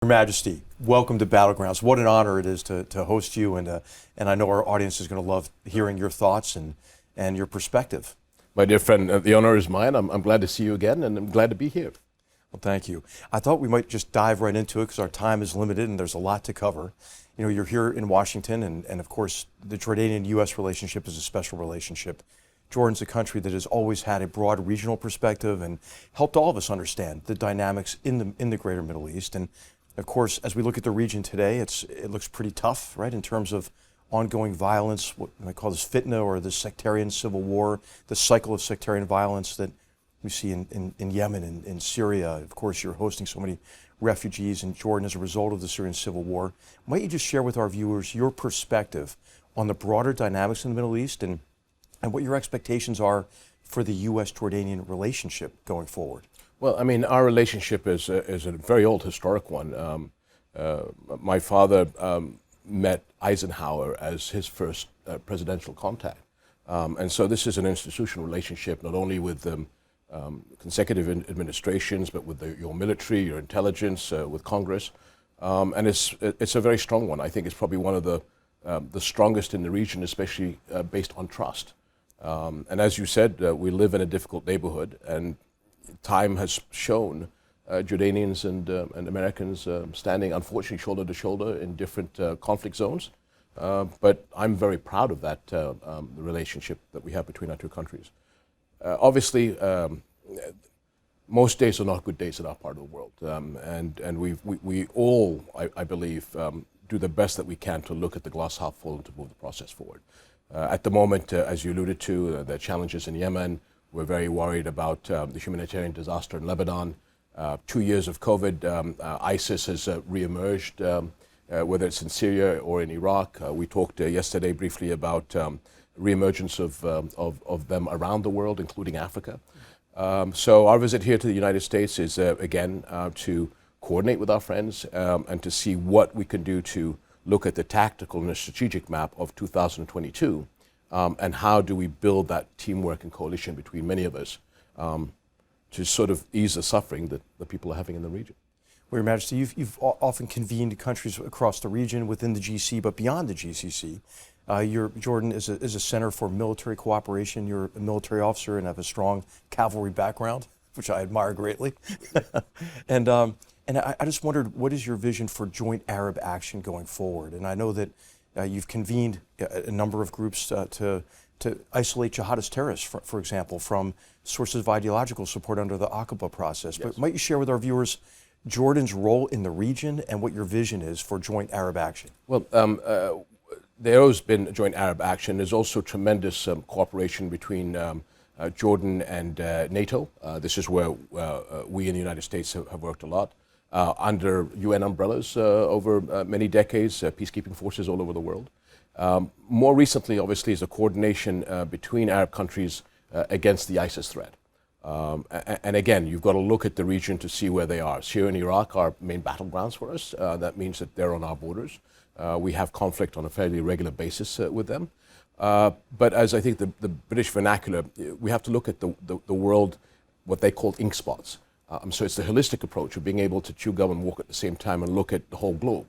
Your Majesty, welcome to Battlegrounds. What an honor it is to host you, and I know our audience is going to love hearing your thoughts and your perspective. My dear friend, the honor is mine. I'm glad to see you again, and I'm glad to be here. Well, thank you. I thought we might just dive right into it because our time is limited and there's a lot to cover. You know, you're here in Washington, and of course, the Jordanian-U.S. relationship is a special relationship. Jordan's a country that has always had a broad regional perspective and helped all of us understand the dynamics in the greater Middle East. And of course, as we look at the region today, it looks pretty tough, right, in terms of ongoing violence, what I call this fitna, or the sectarian civil war, the cycle of sectarian violence that we see in Yemen and in Syria. Of course, you're hosting so many refugees in Jordan as a result of the Syrian civil war. Might you just share with our viewers your perspective on the broader dynamics in the Middle East and what your expectations are for the U.S.-Jordanian relationship going forward? Well, I mean, our relationship is a very old historic one. My father met Eisenhower as his first presidential contact. And so this is an institutional relationship, not only with consecutive administrations, but with your military, your intelligence, with Congress. And it's a very strong one. I think it's probably one of the strongest in the region, especially based on trust. And as you said, we live in a difficult neighborhood, and time has shown Jordanians and Americans standing, unfortunately, shoulder to shoulder in different conflict zones. But I'm very proud of that the relationship that we have between our two countries. Obviously, most days are not good days in our part of the world, and we all, I believe, do the best that we can to look at the glass half full and to move the process forward. At the moment, as you alluded to, the challenges in Yemen. We're very worried about the humanitarian disaster in Lebanon. 2 years of COVID, ISIS has reemerged, whether it's in Syria or in Iraq. We talked yesterday briefly about reemergence of them around the world, including Africa. So our visit here to the United States is, again, to coordinate with our friends and to see what we can do to look at the tactical and the strategic map of 2022. And how do we build that teamwork and coalition between many of us to sort of ease the suffering that the people are having in the region? Well, Your Majesty, you've often convened countries across the region within the GC, but beyond the GCC. Jordan is a center for military cooperation. You're a military officer and have a strong cavalry background, which I admire greatly. And I just wondered, what is your vision for joint Arab action going forward? And I know that you've convened a number of groups to isolate jihadist terrorists, for example, from sources of ideological support under the Aqaba process. Yes. But might you share with our viewers Jordan's role in the region and what your vision is for joint Arab action? Well, there has been joint Arab action. There's also tremendous cooperation between Jordan and NATO. This is where we in the United States have worked a lot. Under UN umbrellas over many decades, peacekeeping forces all over the world. More recently, obviously, is a coordination between Arab countries against the ISIS threat. And again, you've got to look at the region to see where they are. Syria and Iraq are main battlegrounds for us. That means that they're on our borders. We have conflict on a fairly regular basis with them. But as I think the British vernacular, we have to look at the world, what they call ink spots. So it's the holistic approach of being able to chew gum and walk at the same time and look at the whole globe.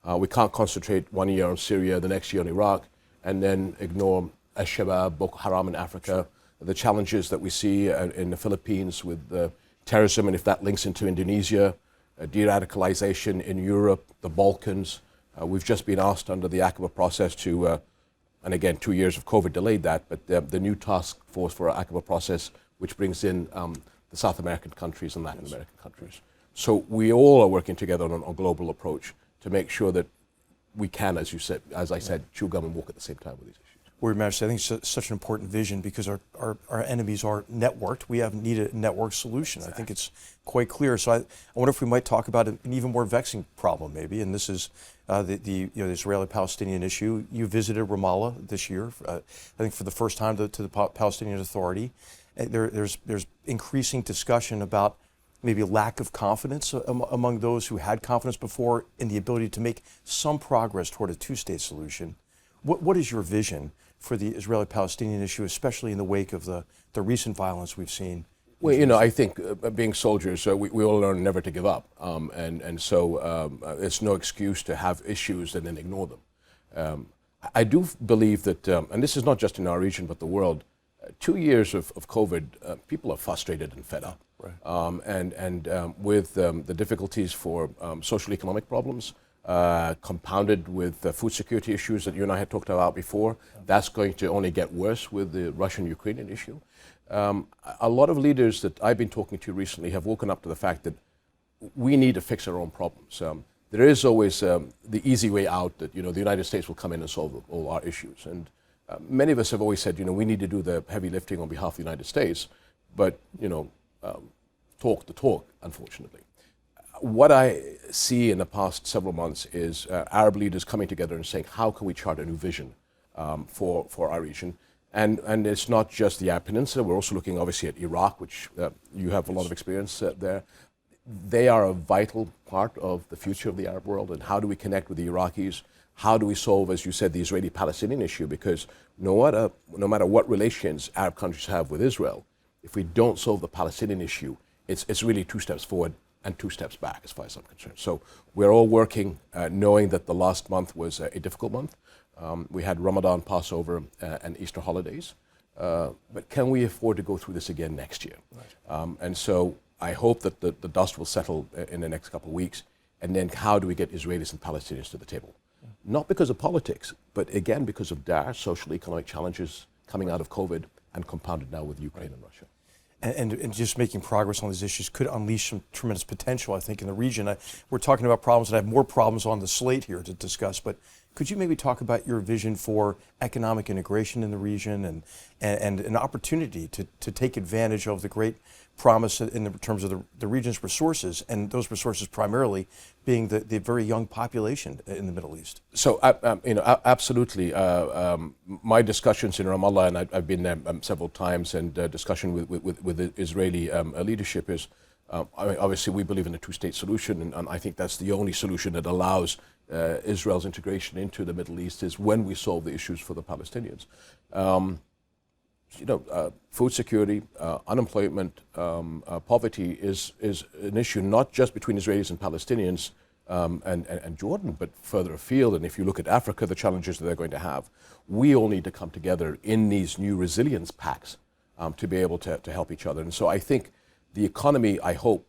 We can't concentrate 1 year on Syria, the next year on Iraq, and then ignore Al-Shabaab, Boko Haram in Africa, the challenges that we see in the Philippines with terrorism, and if that links into Indonesia, de-radicalization in Europe, the Balkans. We've just been asked under the Aqaba process to, and again, 2 years of COVID delayed that, but the new task force for our Aqaba process, which brings in the South American countries and Latin American countries. So we all are working together on a global approach to make sure that we can, as you said, as I said, chew gum and walk at the same time with these issues. Well, Your Majesty, I think it's such an important vision because our enemies are networked. We have needed a network solution. Exactly. I think it's quite clear. So I wonder if we might talk about an even more vexing problem, maybe, and this is the Israeli-Palestinian issue. You visited Ramallah this year, I think for the first time to the Palestinian Authority. There's increasing discussion about maybe a lack of confidence among those who had confidence before in the ability to make some progress toward a two-state solution. What is your vision for the Israeli-Palestinian issue, especially in the wake of the recent violence we've seen Well, you know, I think being soldiers, we all learn never to give up, and so it's no excuse to have issues and then ignore them. I do believe that, and this is not just in our region but the world, 2 years of COVID, people are frustrated and fed up. Right. And with the difficulties for social economic problems, compounded with food security issues that you and I had talked about before, that's going to only get worse with the Russian-Ukrainian issue. A lot of leaders that I've been talking to recently have woken up to the fact that we need to fix our own problems. There is always the easy way out that, you know, the United States will come in and solve all our issues. And many of us have always said, you know, we need to do the heavy lifting on behalf of the United States, but, you know, talk the talk, unfortunately. What I see in the past several months is Arab leaders coming together and saying, how can we chart a new vision for our region? And it's not just the Arab Peninsula. We're also looking, obviously, at Iraq, which you have a lot of experience there. They are a vital part of the future of the Arab world. And how do we connect with the Iraqis? How do we solve, as you said, the Israeli-Palestinian issue? Because no matter what relations Arab countries have with Israel, if we don't solve the Palestinian issue, it's really 2 steps forward and 2 steps back, as far as I'm concerned. So we're all working, knowing that the last month was a difficult month. We had Ramadan, Passover, and Easter holidays. But can we afford to go through this again next year? Right. And so I hope that the dust will settle in the next couple of weeks. And then how do we get Israelis and Palestinians to the table? Yeah. Not because of politics, but again because of dire social economic challenges coming out of COVID and compounded now with Ukraine and Russia. And just making progress on these issues could unleash some tremendous potential, I think, in the region. We're talking about problems, and I have more problems on the slate here to discuss, but could you maybe talk about your vision for economic integration in the region and an opportunity to take advantage of the great promise in terms of the region's resources, and those resources primarily being the very young population in the Middle East? So, you know, absolutely. My discussions in Ramallah, and I've been there several times, and discussion with the Israeli leadership is, I mean, obviously we believe in a two-state solution, and I think that's the only solution that allows Israel's integration into the Middle East is when we solve the issues for the Palestinians. You know, food security, unemployment, poverty is an issue not just between Israelis and Palestinians and Jordan, but further afield. And if you look at Africa, the challenges that they're going to have, we all need to come together in these new resilience pacts to be able to help each other. And so I think the economy, I hope,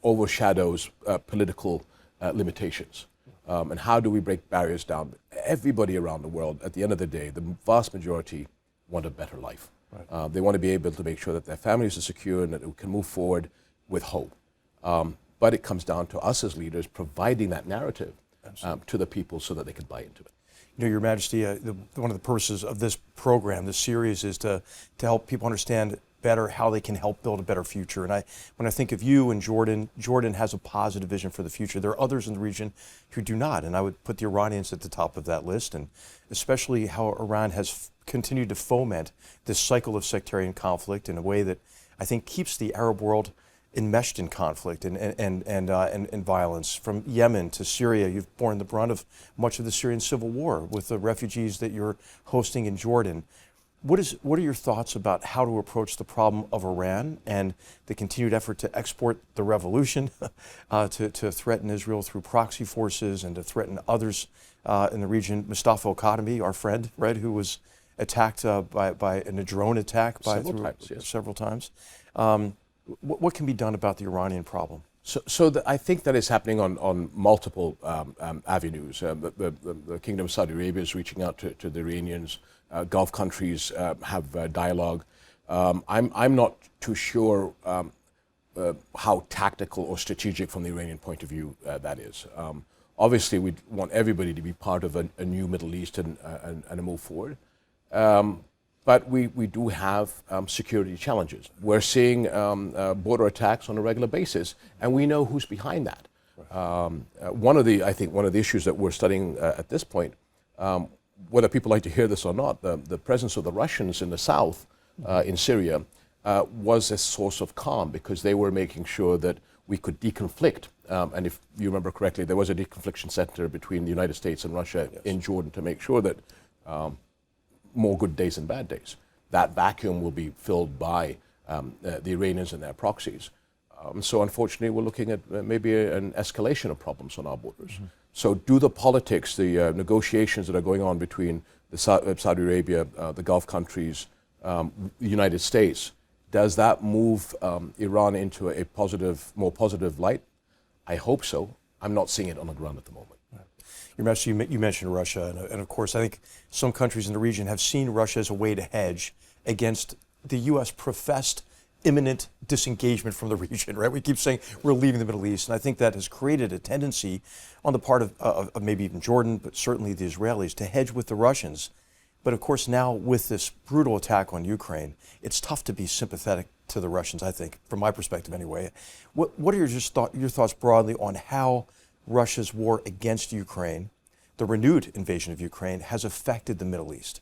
overshadows political limitations. And how do we break barriers down? Everybody around the world, at the end of the day, the vast majority want a better life. Right. They want to be able to make sure that their families are secure and that they can move forward with hope. But it comes down to us as leaders providing that narrative to the people so that they can buy into it. You know, Your Majesty, one of the purposes of this program, this series, is to help people understand better how they can help build a better future. And when I think of you and Jordan has a positive vision for the future. There are others in the region who do not, and I would put the Iranians at the top of that list, and especially how Iran has continued to foment this cycle of sectarian conflict in a way that I think keeps the Arab world enmeshed in conflict and violence. From Yemen to Syria, you've borne the brunt of much of the Syrian civil war with the refugees that you're hosting in Jordan. What are your thoughts about how to approach the problem of Iran and the continued effort to export the revolution, to threaten Israel through proxy forces and to threaten others in the region? Mustafa al-Kadhimi, our friend, right, who was attacked in a drone attack several times. What can be done about the Iranian problem? So I think that is happening on multiple avenues. The Kingdom of Saudi Arabia is reaching out to the Iranians. Gulf countries have dialogue. I'm not too sure how tactical or strategic from the Iranian point of view that is. Obviously, we want everybody to be part of a new Middle East and a move forward. But we do have security challenges. We're seeing border attacks on a regular basis, and we know who's behind that. One of the issues that we're studying at this point, whether people like to hear this or not, the presence of the Russians in the south, in Syria, was a source of calm because they were making sure that we could deconflict. And if you remember correctly, there was a deconfliction center between the United States and Russia in Jordan to make sure that more good days and bad days. That vacuum will be filled by the Iranians and their proxies. So unfortunately, we're looking at maybe an escalation of problems on our borders. Mm-hmm. So do the politics, the negotiations that are going on between Saudi Arabia, the Gulf countries, the United States, does that move Iran into a more positive light? I hope so. I'm not seeing it on the ground at the moment. Your Majesty, you mentioned Russia, and of course, I think some countries in the region have seen Russia as a way to hedge against the U.S. professed imminent disengagement from the region, right? We keep saying we're leaving the Middle East, and I think that has created a tendency on the part of maybe even Jordan, but certainly the Israelis, to hedge with the Russians. But of course, now with this brutal attack on Ukraine, it's tough to be sympathetic to the Russians, I think, from my perspective anyway. What are your thoughts broadly on how Russia's war against Ukraine, the renewed invasion of Ukraine, has affected the Middle East?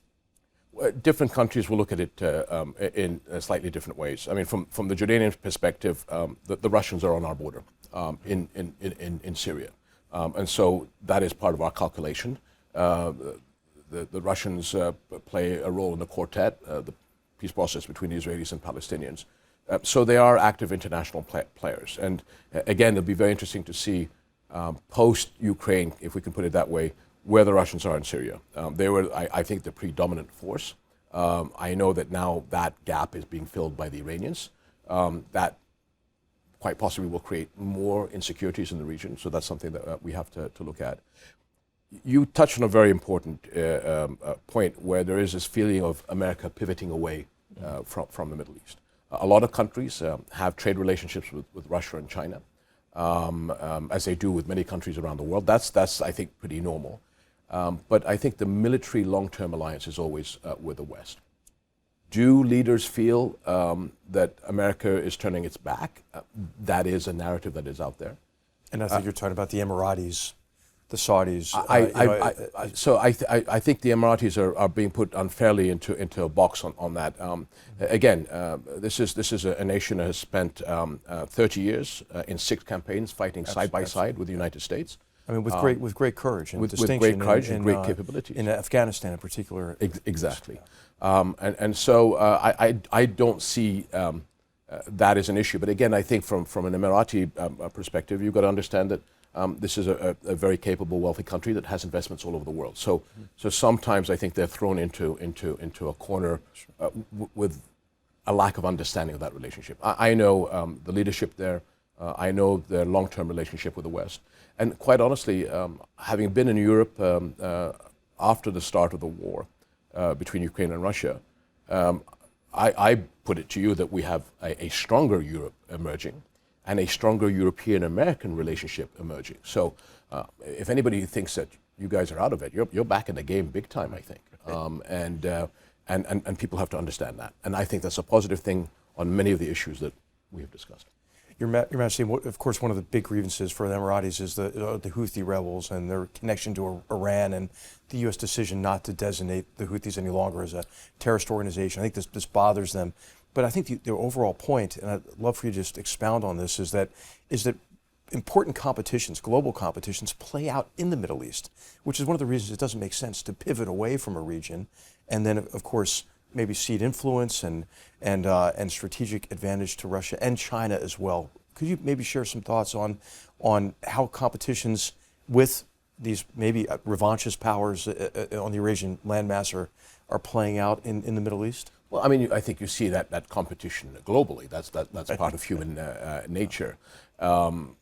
Different countries will look at it in slightly different ways. I mean, from the Jordanian perspective, the Russians are on our border in Syria. And so that is part of our calculation. The Russians play a role in the quartet, the peace process between the Israelis and Palestinians. So they are active international players. And again, it'll be very interesting to see post-Ukraine, if we can put it that way, where the Russians are in Syria. They were, I think, the predominant force. I know that now that gap is being filled by the Iranians. That quite possibly will create more insecurities in the region, so that's something that we have to look at. You touched on a very important point where there is this feeling of America pivoting away from the Middle East. A lot of countries have trade relationships with Russia and China, as they do with many countries around the world. That's I think, pretty normal. But I think the military long-term alliance is always with the West. Do leaders feel that America is turning its back? That is a narrative that is out there. And I think you're talking about the Emiratis, the Saudis. So I think the Emiratis are being put unfairly into a box on that. Again, this is a nation that has spent 30 years in 6 campaigns fighting side by side with the United States. I mean, with great courage and distinction. With great courage and great capabilities. In Afghanistan in particular. Exactly. And so I don't see that as an issue. But again, I think from an Emirati perspective, you've got to understand that this is a very capable, wealthy country that has investments all over the world. So sometimes I think they're thrown into a corner with a lack of understanding of that relationship. I know the leadership there. I know their long-term relationship with the West. And quite honestly, having been in Europe after the start of the war between Ukraine and Russia, I put it to you that we have a stronger Europe emerging and a stronger European-American relationship emerging. So if anybody thinks that you guys are out of it, you're back in the game big time, I think. And people have to understand that. And I think that's a positive thing on many of the issues that we have discussed. Your Majesty, of course, one of the big grievances for the Emiratis is the Houthi rebels and their connection to Iran and the U.S. decision not to designate the Houthis any longer as a terrorist organization. I think this bothers them. But I think the overall point, and I'd love for you to just expound on this, is that important competitions, global competitions, play out in the Middle East, which is one of the reasons it doesn't make sense to pivot away from a region and then, of course, maybe cede influence and strategic advantage to Russia and China as well. Could you maybe share some thoughts on how competitions with these maybe revanchist powers on the Eurasian landmass are playing out in the Middle East? Well, I mean, I think you see that competition globally. That's part of human nature. And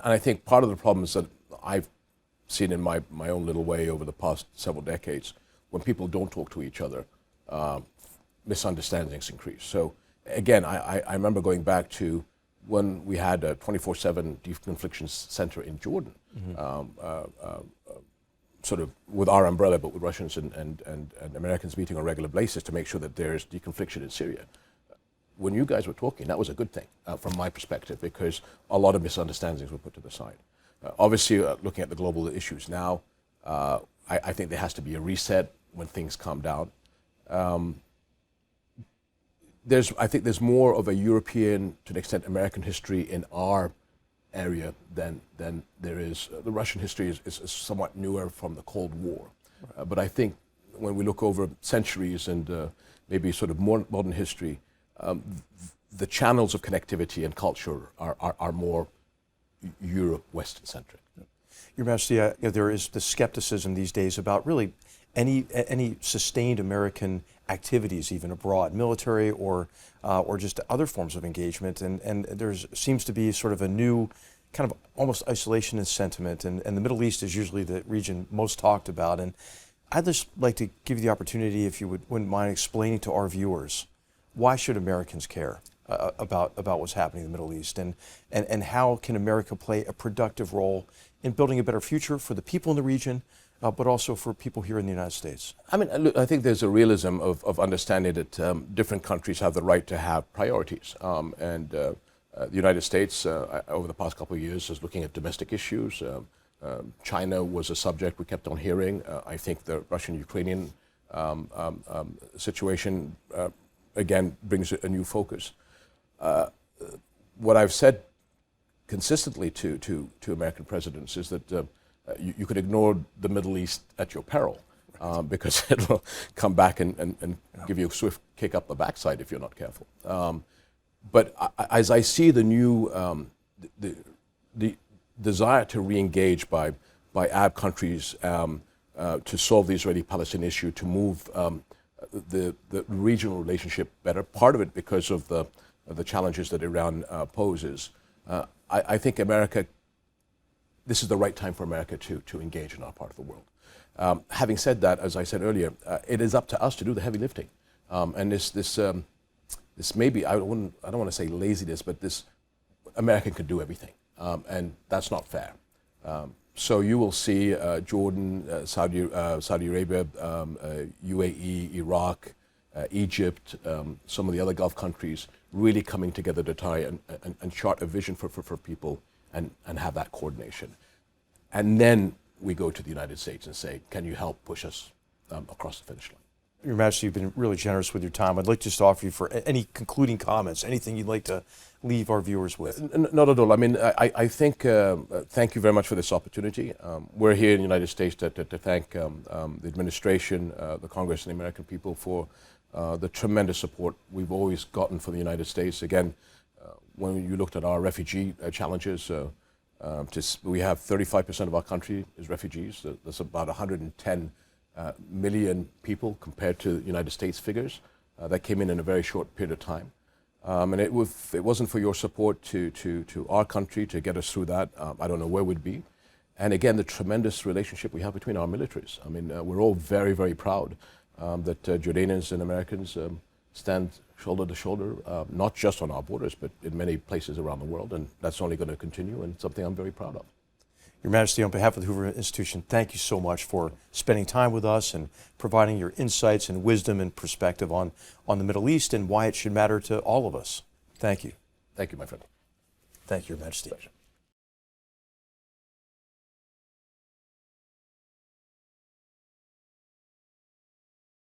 I think part of the problem is that I've seen in my own little way over the past several decades, when people don't talk to each other, misunderstandings increase. So again, I remember going back to when we had a 24/7 deconfliction center in Jordan, sort of with our umbrella, but with Russians and Americans meeting on a regular basis to make sure that there's deconfliction in Syria. When you guys were talking, that was a good thing from my perspective, because a lot of misunderstandings were put to the side. Obviously, looking at the global issues now, I think there has to be a reset when things calm down. I think there's more of a European, to an extent, American history in our area than there is. The Russian history is somewhat newer from the Cold War. But I think when we look over centuries and maybe sort of more modern history, the channels of connectivity and culture are more Europe, Western-centric. Your Majesty, there is the skepticism these days about really any sustained American activities, even abroad, military or just other forms of engagement, and there seems to be sort of a new kind of almost isolationist sentiment, and the Middle East is usually the region most talked about. And I'd just like to give you the opportunity, if you wouldn't mind explaining to our viewers, why should Americans care about what's happening in the Middle East, and how can America play a productive role in building a better future for the people in the region, but also for people here in the United States? I mean, look, I think there's a realism of understanding that different countries have the right to have priorities. The United States, over the past couple of years, is looking at domestic issues. China was a subject we kept on hearing. I think the Russian-Ukrainian situation, again, brings a new focus. What I've said consistently to American presidents is that you could ignore the Middle East at your peril, because it'll come back and give you a swift kick up the backside if you're not careful. But as I see the new the desire to re-engage by Arab countries to solve the Israeli-Palestinian issue, to move the regional relationship better, part of it because of the challenges that Iran poses, I think this is the right time for America to engage in our part of the world. Having said that, as I said earlier, it is up to us to do the heavy lifting. And this may be, I don't want to say laziness, but this America can do everything, and that's not fair. So you will see Jordan, Saudi Arabia, UAE, Iraq, Egypt, some of the other Gulf countries really coming together to try and chart a vision for people and have that coordination. And then we go to the United States and say, can you help push us across the finish line? Your Majesty, you've been really generous with your time. I'd like to just offer you for any concluding comments, anything you'd like to leave our viewers with. Not at all. I mean, I think, thank you very much for this opportunity. We're here in the United States to thank the administration, the Congress, and the American people for the tremendous support we've always gotten for the United States. Again, when you looked at our refugee challenges, we have 35% of our country is refugees. That's about 110 million people compared to the United States figures that came in a very short period of time. And if it wasn't for your support to our country to get us through that, I don't know where we'd be. And again, the tremendous relationship we have between our militaries. I mean, we're all very, very proud that Jordanians and Americans stand shoulder to shoulder, not just on our borders, but in many places around the world. And that's only going to continue, and something I'm very proud of. Your Majesty, on behalf of the Hoover Institution, thank you so much for spending time with us and providing your insights and wisdom and perspective on the Middle East and why it should matter to all of us. Thank you. Thank you, my friend. Thank you, Your Majesty. Pleasure.